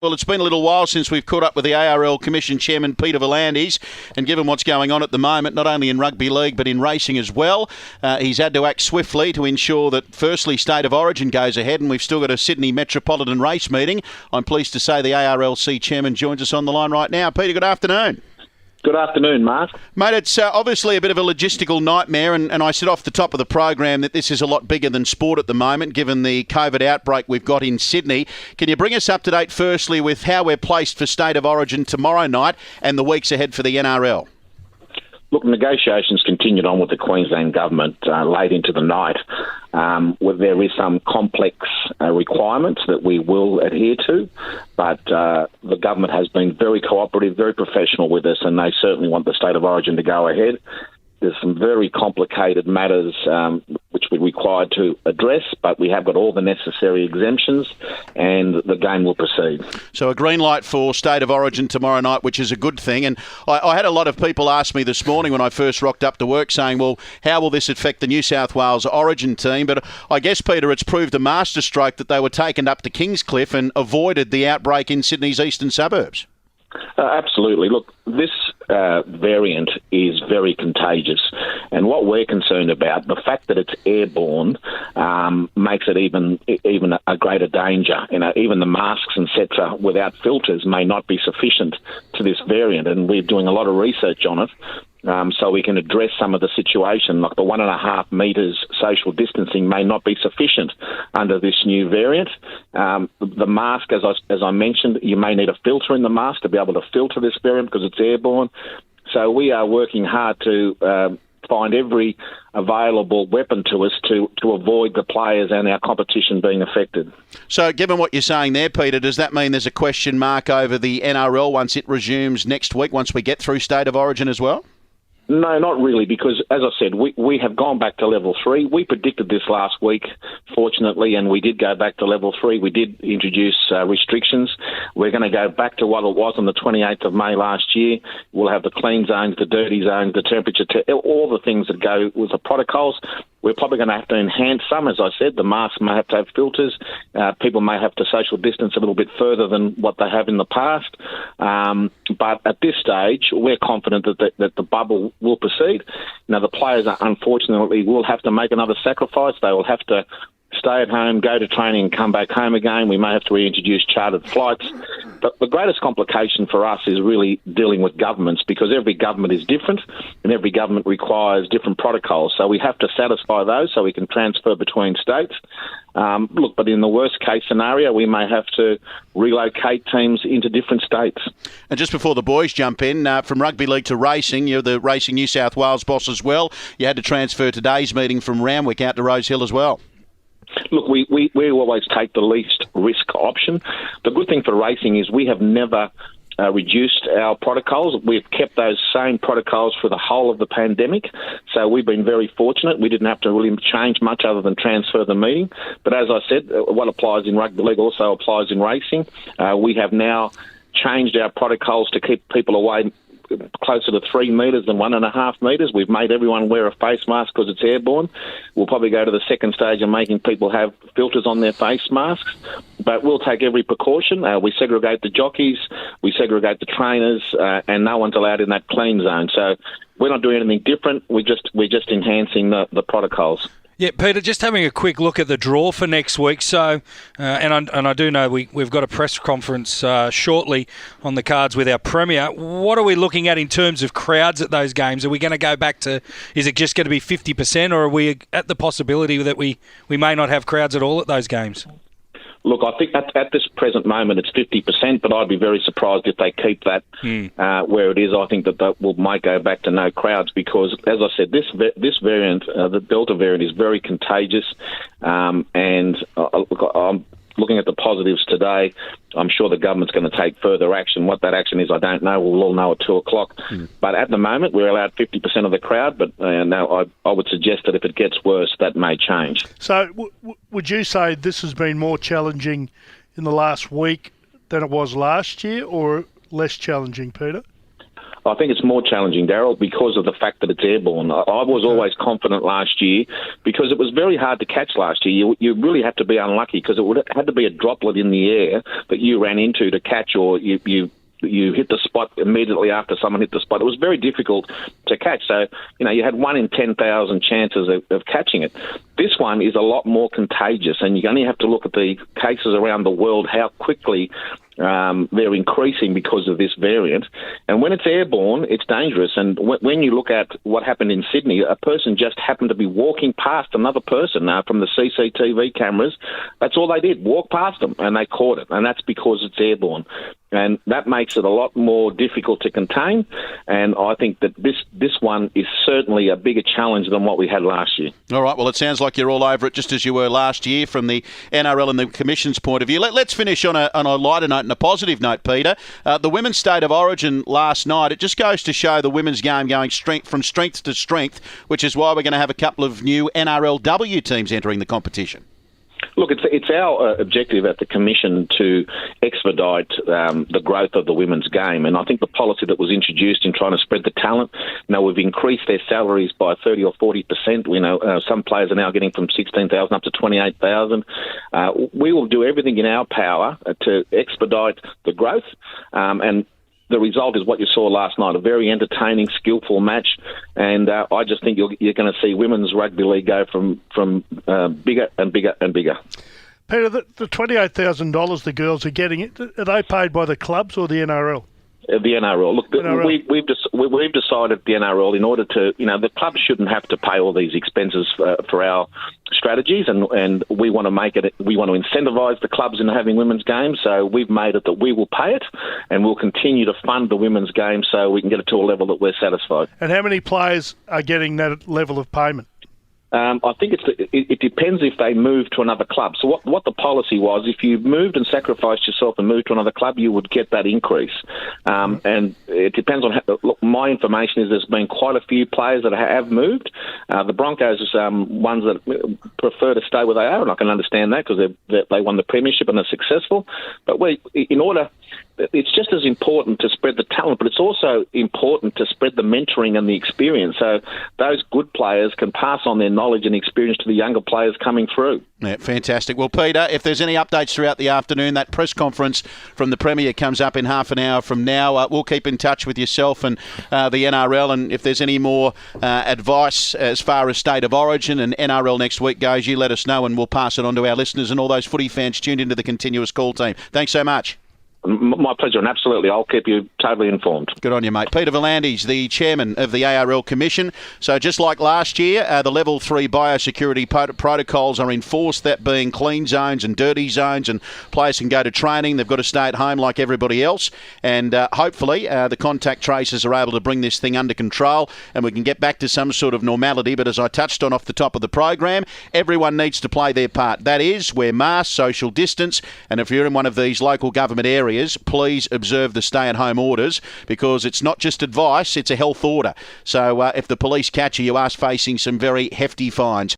Well, it's been a little while since we've caught up with the ARL Commission Chairman, Peter V'landys, and given what's going on at the moment, not only in rugby league but in racing as well, he's had to act swiftly to ensure that, firstly, State of Origin goes ahead, and we've still got a Sydney Metropolitan race meeting. I'm pleased to say the ARLC Chairman joins us on the line right now. Peter, good afternoon. Good afternoon, Mark. Mate, it's obviously a bit of a logistical nightmare, and I said off the top of the program that this is a lot bigger than sport at the moment, given the COVID outbreak we've got in Sydney. Can you bring us up to date, firstly, with how we're placed for State of Origin tomorrow night and the weeks ahead for the NRL? Look, negotiations continued on with the Queensland Government late into the night. Where there is some complex requirements that we will adhere to, but the government has been very cooperative, very professional with us, and they certainly want the State of Origin to go ahead. There's some very complicated matters which we're required to address, but we have got all the necessary exemptions, and the game will proceed. So a green light for State of Origin tomorrow night, which is a good thing. And I had a lot of people ask me this morning when I first rocked up to work saying, well, how will this affect the New South Wales Origin team? But I guess, Peter, it's proved a masterstroke that they were taken up to Kingscliff and avoided the outbreak in Sydney's eastern suburbs. Absolutely. Look, this variant is very contagious, and what we're concerned about, the fact that it's airborne, makes it even a greater danger. Even the masks, etc., without filters may not be sufficient to this variant, and we're doing a lot of research on it. So we can address some of the situation, like the 1.5 metres social distancing may not be sufficient under this new variant. The mask, as I mentioned, you may need a filter in the mask to be able to filter this variant because it's airborne. So we are working hard to find every available weapon to us to avoid the players and our competition being affected. So given what you're saying there, Peter, does that mean there's a question mark over the NRL once it resumes next week, once we get through State of Origin as well? No, not really, because, as I said, we have gone back to level 3. We predicted this last week, fortunately, and we did go back to level 3. We did introduce restrictions. We're going to go back to what it was on the 28th of May last year. We'll have the clean zones, the dirty zones, the temperature, all the things that go with the protocols. We're probably going to have to enhance some, as I said. The masks may have to have filters. People may have to social distance a little bit further than what they have in the past. But at this stage, we're confident that the bubble will proceed. Now, the players, unfortunately, will have to make another sacrifice. They will have to stay at home, go to training and come back home again. We may have to reintroduce chartered flights. But the greatest complication for us is really dealing with governments, because every government is different and every government requires different protocols. So we have to satisfy those so we can transfer between states. But in the worst case scenario, we may have to relocate teams into different states. And just before the boys jump in, from rugby league to racing, you're the Racing New South Wales boss as well. You had to transfer today's meeting from Randwick out to Rose Hill as well. Look, we always take the least risk option. The good thing for racing is we have never reduced our protocols. We've kept those same protocols for the whole of the pandemic. So we've been very fortunate. We didn't have to really change much other than transfer the meeting. But as I said, what applies in rugby league also applies in racing. We have now changed our protocols to keep people away closer to 3 metres than 1.5 metres. We've made everyone wear a face mask because it's airborne. We'll probably go to the second stage of making people have filters on their face masks. But we'll take every precaution. We segregate the jockeys, we segregate the trainers, and no one's allowed in that clean zone. So we're not doing anything different. We're just enhancing the protocols. Yeah, Peter, just having a quick look at the draw for next week. So, and I do know we've got a press conference shortly on the cards with our Premier. What are we looking at in terms of crowds at those games? Are we going to go back to, is it just going to be 50%, or are we at the possibility that we may not have crowds at all at those games? Look, I think at this present moment it's 50%, but I'd be very surprised if they keep that where it is. I think that might go back to no crowds because, as I said, this variant, the Delta variant, is very contagious. And I'm looking at the positives today. I'm sure the government's going to take further action. What that action is, I don't know. We'll all know at 2 o'clock. But at the moment, we're allowed 50% of the crowd. But now I would suggest that if it gets worse, that may change. So would you say this has been more challenging in the last week than it was last year, or less challenging, Peter? I think it's more challenging, Daryl, because of the fact that it's airborne. I was always confident last year because it was very hard to catch last year. You really had to be unlucky because it had to be a droplet in the air that you ran into to catch, or you hit the spot immediately after someone hit the spot. It was very difficult to catch. So, you had 1 in 10,000 chances of catching it. This one is a lot more contagious, and you only have to look at the cases around the world, how quickly they're increasing because of this variant. And when it's airborne, it's dangerous. And when you look at what happened in Sydney, a person just happened to be walking past another person from the CCTV cameras. That's all they did, walk past them, and they caught it. And that's because it's airborne. And that makes it a lot more difficult to contain. And I think that this one is certainly a bigger challenge than what we had last year. All right, well, it sounds like you're all over it just as you were last year from the NRL and the Commission's point of view. Let's finish on a lighter note and a positive note, Peter. The Women's State of Origin last night, it just goes to show the women's game going from strength to strength, which is why we're going to have a couple of new NRLW teams entering the competition. Look, it's our objective at the Commission to expedite the growth of the women's game, and I think the policy that was introduced in trying to spread the talent, we've increased their salaries by 30 or 40%. We know some players are now getting from 16,000 up to 28,000. We will do everything in our power to expedite the growth, and the result is what you saw last night, a very entertaining, skillful match. And I just think you're going to see women's rugby league go from bigger and bigger and bigger. Peter, the $28,000 the girls are getting, are they paid by the clubs or the NRL? The NRL. Look, NRL. We've decided the NRL, in order to, the clubs shouldn't have to pay all these expenses for our strategies, and we want to make it. We want to incentivise the clubs into having women's games. So we've made it that we will pay it, and we'll continue to fund the women's game so we can get it to a level that we're satisfied. And how many players are getting that level of payment? I think it depends if they move to another club. So what the policy was, if you moved and sacrificed yourself and moved to another club, you would get that increase. And it depends on look, my information is there's been quite a few players that have moved. The Broncos are ones that prefer to stay where they are, and I can understand that because they won the premiership and are successful. But it's just as important to spread the talent, but it's also important to spread the mentoring and the experience. So those good players can pass on their knowledge and experience to the younger players coming through. Yeah, fantastic. Well, Peter, if there's any updates throughout the afternoon, that press conference from the Premier comes up in half an hour from now. We'll keep in touch with yourself and the NRL, and if there's any more advice as far as State of Origin and NRL next week goes, you let us know and we'll pass it on to our listeners and all those footy fans tuned into the Continuous Call team. Thanks so much. My pleasure, and absolutely, I'll keep you totally informed. Good on you, mate. Peter V'landys, the chairman of the ARL Commission. So just like last year, the Level 3 biosecurity protocols are enforced, that being clean zones and dirty zones, and players can go to training. They've got to stay at home like everybody else. And hopefully the contact tracers are able to bring this thing under control and we can get back to some sort of normality. But as I touched on off the top of the program, everyone needs to play their part. That is, wear masks, social distance, and if you're in one of these local government areas, please observe the stay-at-home orders, because it's not just advice, it's a health order. So if the police catch you, you are facing some very hefty fines.